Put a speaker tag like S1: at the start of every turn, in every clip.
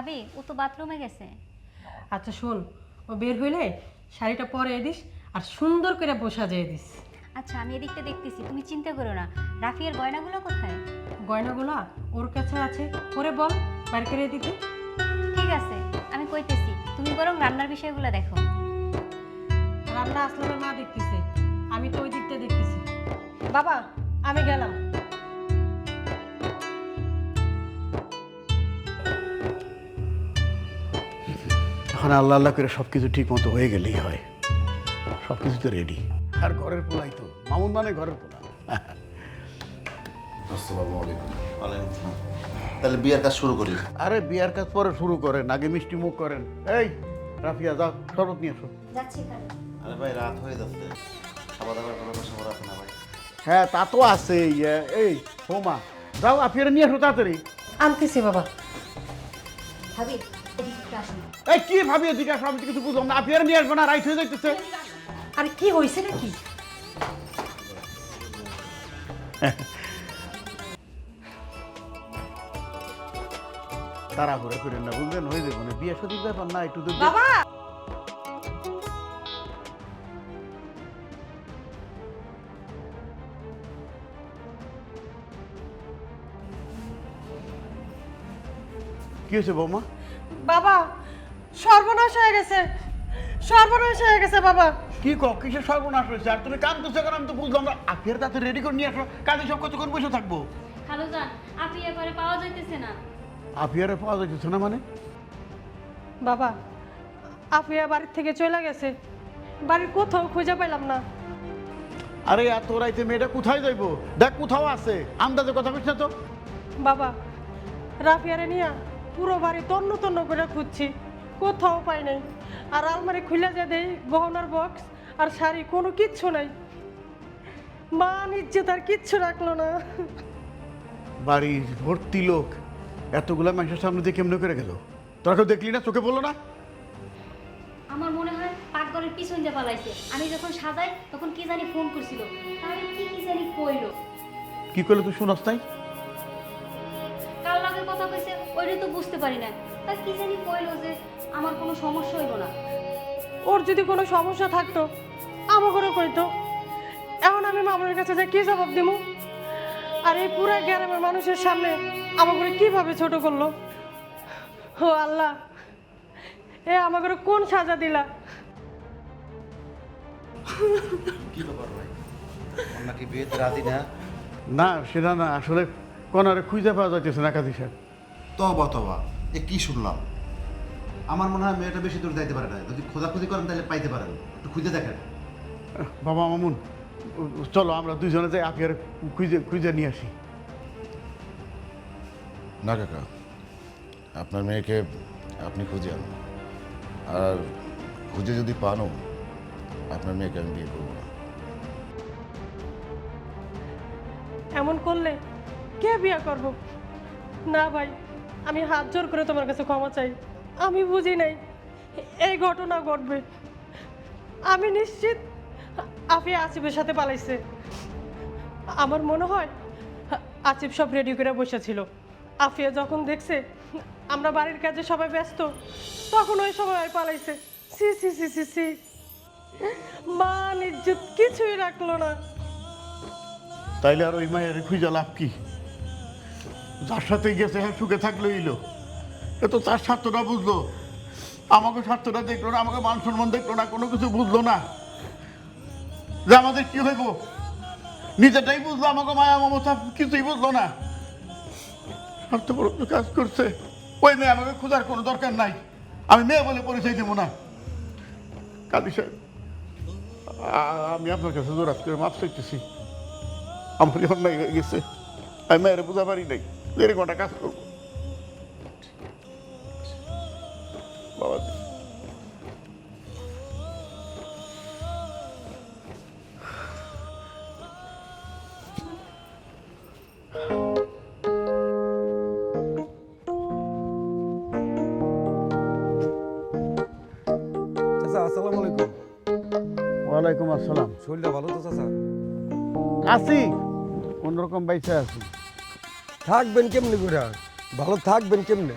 S1: ভাবি ও তো বাথরুমে গেছে।
S2: আচ্ছা শোন, ও বের হইলে শাড়িটা পরে দিস আর সুন্দর করে বসা যেয়ে দিস।
S1: আচ্ছা আমি এদিকটা দেখতেছি, তুমি চিন্তা করো না। রাফিয়ার গয়নাগুলো কোথায়?
S2: গয়নাগুলা ওর কাছে আছে, ওরে বল বের করে দিতে।
S1: ঠিক আছে, আমি কইতেছি, তুমি বরং রান্নার বিষয়গুলো দেখো।
S2: রান্না আসলামের মা দেখতেছে, আমি তো ওই দিকটা দেখতেছি। বাবা আমি গেলাম।
S3: এখন আল্লাহ আল্লাহ করে সব কিছু ঠিক মতো হয়ে গেলেই হয়। সব কিছু তো রেডি। আর ঘরের পোলাই তো মামুন মানে ঘরের পোলা।
S4: আসসালামু আলাইকুম। ওয়ালাইকুম আসসালাম। তাহলে বিয়ের কাজ শুরু করি।
S3: আরে বিয়ার কাজ পরে শুরু করেন, আগে মিষ্টি মুখ করেন। এই রাফিয়া যাও শরবত নিয়ে এসো।
S1: যাচ্ছি কারণ
S4: আরে ভাই রাত হয়ে যাচ্ছে, খাওয়া দাওয়ার কোনো সময় আছে না ভাই।
S3: হ্যাঁ তা তো আছে। এই হোমা যাও আফিয়ারে নিয়ে এসো তাড়াতাড়ি।
S2: আনতেছি বাবা।
S1: ভাবি এদিকটা আসুন।
S3: এই কি ভাবি এদিকে আসো, আমি তো কিছু বুঝলাম না। আফিয়ারে নিয়ে আসবে না, রাইট হয়ে যাইতেছে।
S2: আরে কি হয়েছে নাকি?
S3: তাড়াহুড়া করেন না, বুঝলেন, হয়ে যাবে না। বিয়ে শাদীর ব্যাপার না, একটু তো
S2: বাবা
S3: কি হয়েছে বৌমা?
S2: বাবা সর্বনাশ হয়ে গেছে, সর্বনাশ হয়ে গেছে বাবা।
S3: কি কিসের সর্বনাশ হয়েছে? আর তুমি কাঁদতেছো কেন? আমি তো বুঝলাম না। আফিয়ার তাতে রেডি করে নিয়ে আসো, কাজে সব কতক্ষণ বসে থাকবো?
S1: খালুজান, আপনি এবারে পাওয়া যাইতেছে না।
S3: আফিয়ারে পাওয়া যাচ্ছে না মানে?
S2: বাবা আফিয়া বাড়ির থেকে চলে গেছে, বাড়ির কোথাও খুঁজে পেলাম না।
S3: আরে এত রাইতে মেয়েটা কোথায় যাইবো? দেখ কোথাও আছে, আন্দাজে কথা কইছ না তো।
S2: বাবা রাফিয়ারে নিয়ে পুরো বাড়ি তন্ন তন্ন করে খুঁজছি, কোথাও পাই নাই। আর আলমারি খুলে যে দেই গহনার বক্স আর শাড়ি, কোনো কিচ্ছু নাই। মান ইজ্জত আর কিচ্ছু রাখলো না।
S3: বাড়ির ভর্তি লোক, এতগুলা মানুষের সামনে দিয়ে কেমনে করে গেল? তোরা কেউ দেখলি না? চোখে বললো না?
S1: আমার মনে হয় পাকঘরের পিছন দিয়ে পালাইছে। আমি যখন সাজাই তখন কি জানি ফোন করছিল, তাহলে কি জানি কইলো।
S3: কি করলে তুই শুনস নাই?
S1: কার লাগে কথা কইছে ওইটা তো বুঝতে পারি না। তা কি জানি কইলো যে আমার কোনো সমস্যা হইল না।
S2: ওর যদি কোনো সমস্যা থাকতো আমাকেও কইতো। এখন আমি মামুনের কাছে যে কি জবাব দিব? আর এই পুরা গ্রামের মানুষের সামনে আমাকে কিভাবে ছোট করলো? ও আল্লাহ, এ আমাকে কোন সাজা দিলা?
S4: কি ব্যাপার ভাই, আমরা কি বিয়েতে রাজি না?
S3: না সেটা না, আসলে কনারে খুঁজে পাওয়া যাইতেছে না কাজী সাহেব।
S4: তবা তবা, এ কি শুনলাম? আমার মনে হয় মেয়েটা বেশি দূর যাইতে পারে না। যদি খোঁজাখুঁজি করেন তাহলে পাইতে পারেন, একটু খুঁজে দেখেন।
S3: বাবা মামুন চলো আমরা দুইজনে যাই আফিয়ারে খুঁজে খুঁজে নিয়ে আসি।
S5: না কাকা, আপনার মেয়েকে আপনি খুঁজে আনুন। আর খুঁজে যদি পানও, আপনার মেয়েকে আমি বিয়ে করবো না।
S2: এমন করলে কে বিয়ে করব? না ভাই, আমি হাত জোর করে তোমার কাছে ক্ষমা চাই। আমি বুঝি নাই এই ঘটনা ঘটবে। আমি নিশ্চিত আফিয়া আসিফের সাথে পালাইছে। আমার মনে হয় আসিফ সব রেডি করে বসেছিল। আফিয়া যখন দেখছে আমরা বাড়ির কাজে সবাই ব্যস্ত, তখন ওই সময় পালাইছে। সি সি সি সি সি, মান ইজ্জত কিছুই রাখলো না।
S3: তাইলে আর ওই মায়ের খুঁজে লাভ কি? যার সাথে গেছে হ্যাঁ সুখে থাকলো ইলো, এ তো তার স্বার্থটা বুঝলো, আমাকে স্বার্থটা দেখলো না, আমাকে মান সম্মান দেখলো না, কোনো কিছু বুঝলো না যে আমাদের কি হইব। নিজেটাই বুঝলো, আমাকে মায়া মমতা কিছুই বুঝলো না। স্বার্থপর কাজ করছে। ওই মেয়ে আমাকে খোঁজার কোনো দরকার নাই, আমি মেয়ে বলে পরিচয় দেবো না। কাজী সাহেব, আমি আপনার কাছে জোরাত করে মাপ চাইতেছি। আমার অন্যায় হয়ে গেছে, আমি মেয়েরে বোঝা পারি নাই, এরকম একটা কাজ করবো। বাবা
S6: চাচা আসসালামু আলাইকুম।
S3: ওয়ালাইকুম আসসালাম।
S6: শরীরটা ভালো তো চাচা?
S3: আছি, কোনরকম বাইসে আছি।
S6: থাকবেন কেমনে করে? ভালো থাকবেন কেমনে?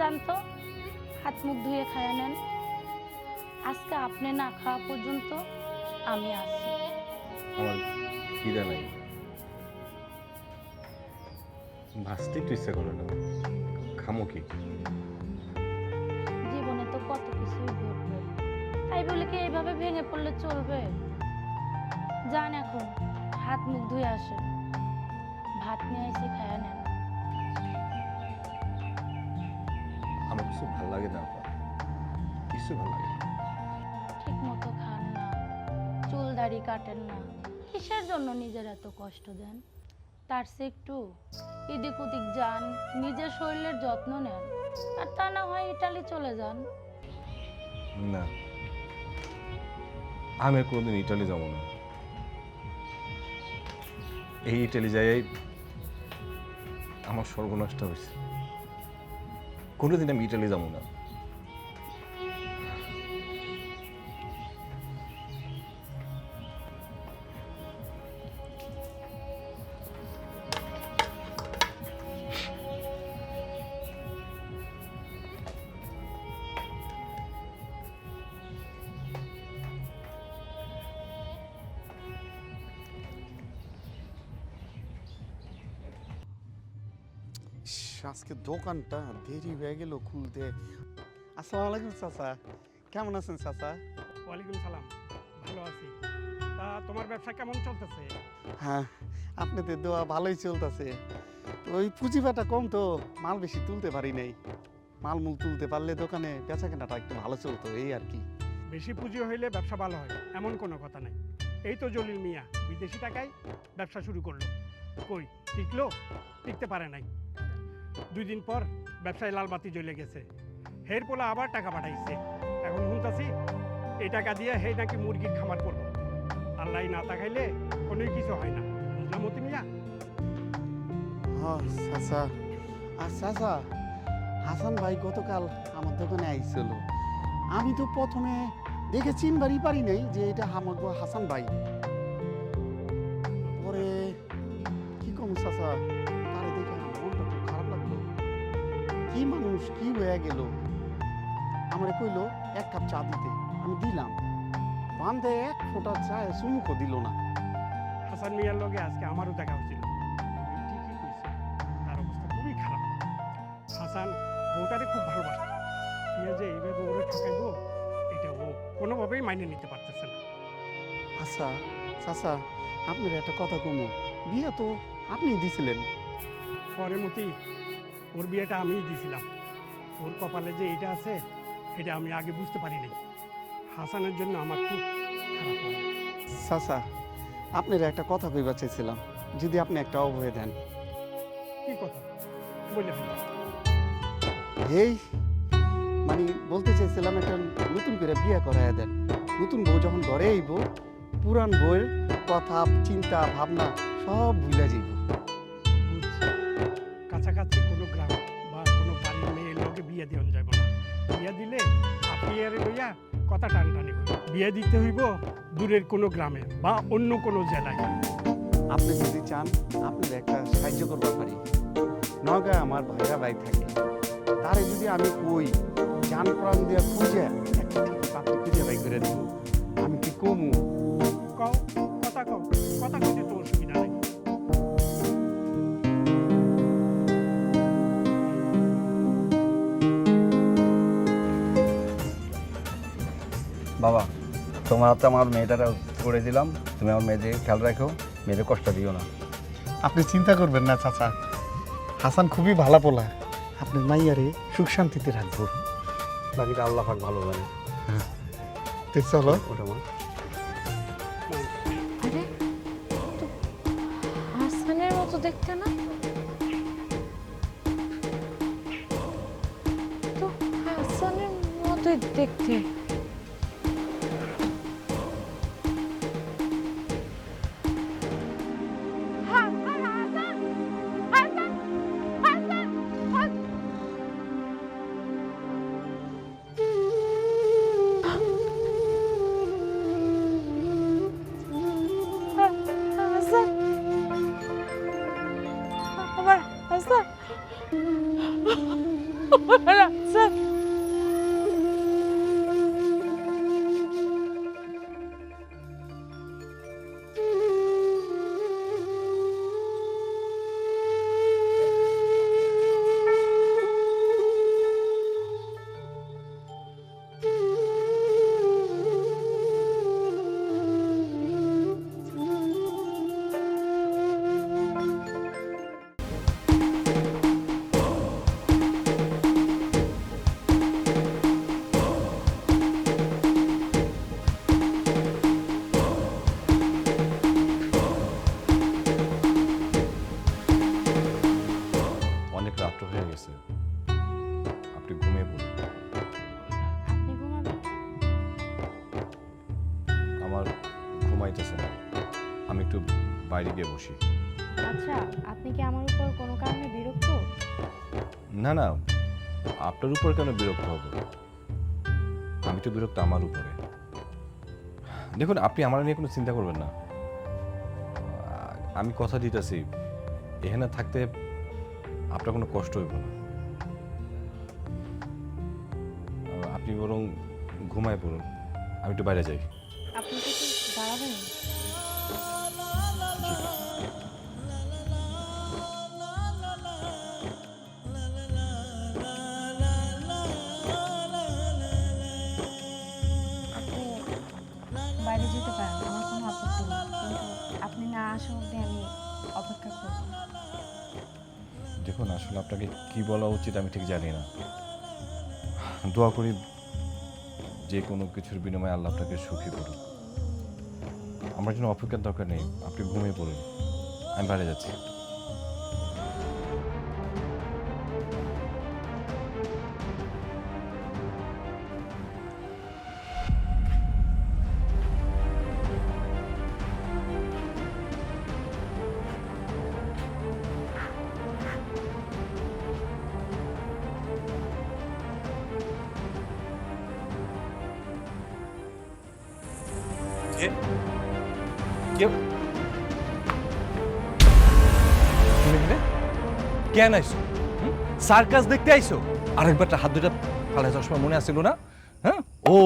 S7: জানতো হাত মুখ ধুয়ে খায়া নেন। আজকে আপনি না খাওয়া পর্যন্ত আমি আছি।
S8: আমার খিদা নাই, ভাসতে একটু ইচ্ছা করে না, খামো কি?
S7: জীবনে তো কত কিছুই ঘটবে, তাই বলে কি এইভাবে ভেঙে পড়লে চলবে? যান এখন হাত মুখ ধুয়ে আসেন, ভাত নিয়ে এসে খায়া নেন।
S8: আমার কিছু ভালো লাগে না আপা, কিছু ভালো লাগে না।
S7: ঠিক মতো খান না, চুল দাড়ি কাটেন না, কিসের জন্য নিজের এত কষ্ট দেন? তার চেয়ে একটু এদিক ওদিক যান, নিজের শরীরের যত্ন নেন, আর তা না হয় ইটালি চলে যান।
S8: না, আমি আর কোনোদিন ইটালি যাবো না। এই ইটালি যাই আমার সর্বনাশটা হয়েছে। কোনোদিন আমি ইটালি যাবো না।
S9: আজকে দোকানটা দেরি হয়ে গেল খুলতে। আসসালামু আলাইকুম চাচা, কেমন আছেন চাচা?
S10: ওয়ালাইকুম সালাম, ভালো আছি। তা তোমার ব্যবসা কেমন চলতেছে?
S9: হ্যাঁ, আপনাদের দোয়া ভালোই চলতেছে। ওই পুঁজিবাটা কম তো, মাল বেশি তুলতে পারি নাই। মালমূল তুলতে পারলে দোকানে বেচা কেনাটা একটু ভালো চলতো, এই আর কি।
S10: বেশি পুঁজি হইলে ব্যবসা ভালো হয় এমন কোনো কথা নাই। এই তো জলিল মিয়া বিদেশি টাকায় ব্যবসা শুরু করলো, কই টিকলো? টিকতে পারে নাই। 2 দিন পর ব্যবসায় লালবাতি জ্বলে গেছে। হের পোলা আবার টাকা পাঠাইছে। এখন শুনতাছি এই টাকা দিয়ে হে নাকি মুরগির খামার করবো। আল্লাহ না তাকাইলে কোনোই কিছু হয় না, বুঝলাম মতি মিয়া?
S9: হ্যাঁ চাচা। আর চাচা, হাসান ভাই গতকাল আমার দোকানে আইছিল। আমি তো প্রথমে দেখে চিনবারই পারি নাই যে এটা আমার হাসান ভাই। পরে কি কম চাচা, তারে দেখে আমার মনটা খুব খারাপ লাগলো। কি মানুষ, কি হয়ে গেল। আমারে কইলো 1 কাপ চা দিতে, আমি দিলাম। বান্ধে 1 ফোঁটা চায় চুমুকও দিল না।
S10: হাসান মিয়ার লগে আজকে আমারও দেখা হয়েছিল। তুমি ঠিকই কইছো, তার অবস্থা খুবই খারাপ। হাসান বউটারে খুব ভালোবাসে, মিয়া যে এইভাবে ওরে ঠকাইবো এটা ও কোনোভাবেই মাইনে নিতে পারতেছে না।
S9: আচ্ছা চাচা, আপনার একটা কথা কমু, বিয়ে তো আপনিই দিছিলেন।
S10: পরে মতি, ওর বিয়েটা আমিই দিয়েছিলাম। ওর কপালে যে এটা আছে এটা আমি আগে বুঝতে পারিনি। হাসানের জন্য আমার খুব খারাপ লাগে।
S9: চাচা, আপনার একটা কথা কইবা চাইছিলাম, যদি আপনি একটা অভয় দেন।
S10: কি কথা বলে ফেলো।
S9: এই মানে বলতে চাইছিলাম, একটা নতুন করে বিয়ে করাইয়া দেন। নতুন বউ যখন ঘরে আইব, পুরান বউয়ের কথা চিন্তা ভাবনা সব ভুলে যাইব।
S10: বুঝছি, কাছাকাছি কোনো গ্রাম বা কোনো বাড়ির মেয়ের লোকে বিয়ে দেওয়া যাবে না। বিয়ে দিলে আপনি আর লইয়া কথা টানটানি হইব। বিয়ে দিতে হইব দূরের কোনো গ্রামে বা অন্য কোনো জেলায়।
S9: আপনি যদি চান, আপনার একটা সাহায্য করবার পারি। নগাঁ আমার ভাইরা ভাই থাকে, তারে যদি আমি কই জান প্রাণ দিয়া খুঁজে একটা ঠিক পাত্রী খুঁজে বাই করে দেব, আমি কি কমু?
S10: কও, কথা কও, কথা কইতে তো অসুবিধা নেই।
S11: বাবা, তোমার হাতে আমার মেয়েটারা করে দিলাম, তুমি আমার মেয়েদের খেয়াল রাখো, মেয়েদের কষ্ট দিও না।
S9: আপনি চিন্তা করবেন না চাচা, হাসান খুবই ভালো পোলা। আপনার মাইয়ারে সুখ শান্তিতে রাখবো।
S11: বাকিটা আল্লাহ পাক ভালো জানে।
S9: তো চলো।
S11: ওটা মা,
S12: আরে তো হাসানের মতো দেখতে না? তো হাসানের মতোই দেখতে। হাসান, আমার হাসান,
S8: হয়েছে, আপনি ঘুমিয়ে পড়ুন।
S7: আপনি ঘুমাবেন?
S8: আমার ঘুমাইতেছে না, আমি একটু বাইরে গিয়ে বসি।
S7: আচ্ছা, আপনি কি আমার উপর কোনো কারণে বিরক্ত?
S8: না না, আপনার উপর কেন বিরক্ত হব? আমি তো বিরক্ত আমার উপরে। দেখুন, আপনি আমার নিয়ে কোনো চিন্তা করবেন না। আমি কথা দিতেছি, এখানে থাকতে আপনার কোনো কষ্ট হইব না। আপনি বরং ঘুমায় পড়ুন, আমি একটু বাইরে যাই।
S7: আপনি কি দাঁড়াবেন? আপনি বাইরে যেতে পারেন, আমার কোনো আপত্তি নেই, কিন্তু আপনি না আসা অবধি আমি অপেক্ষা করব।
S8: দেখুন, আসলে আপনাকে কি বলা উচিত আমি ঠিক জানি না। দোয়া করি যে কোনো কিছুর বিনিময়ে আল্লাহ আপনাকে সুখী করুন। আমার জন্য অপেক্ষার দরকার নেই, আপনি ঘুমিয়ে পড়ুন, আমি বাইরে যাচ্ছি।
S13: কেন আইসো? সার্কাস দেখতে আইসো? আরেকবার হাত দুটা ফালাই যাওয়ার সময় মনে আসছিল না? হ্যাঁ, ও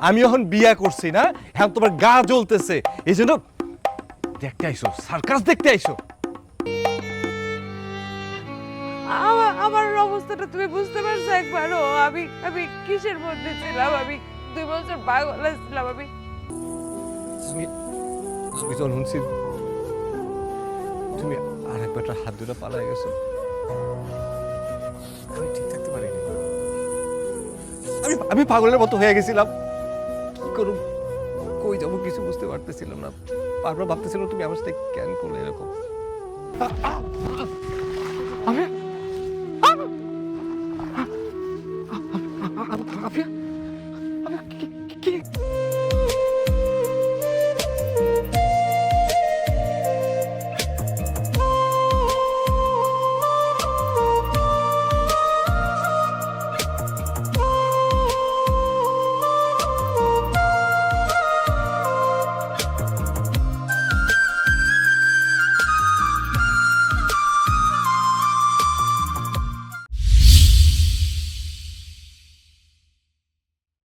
S13: আমি এখন বিয়া করছি না, হ্যাঁ তোমার গা জ্বলতেছে, এই জন্য দেখতে আইসো, সার্কাস দেখতে আইসো।
S12: আমার অবস্থাটা তুমি বুঝতে পারছো একবারও? আমি আমি কিসের মধ্যে ছিলাম? আমি 2 বছর পাগল ছিলাম। আমি
S13: যখন শুনছি তুমি আরেকবার হাত দুটা পালাই গেছো, আমি ঠিক থাকতে পারিনি। আমি পাগলের মতো হয়ে গেছিলাম। কি করুম, কই যাবো কিছু বুঝতে পারতেছিলাম না। বারবার ভাবতেছিলাম তুমি আমার সাথে কেন করলে এরকম। আমি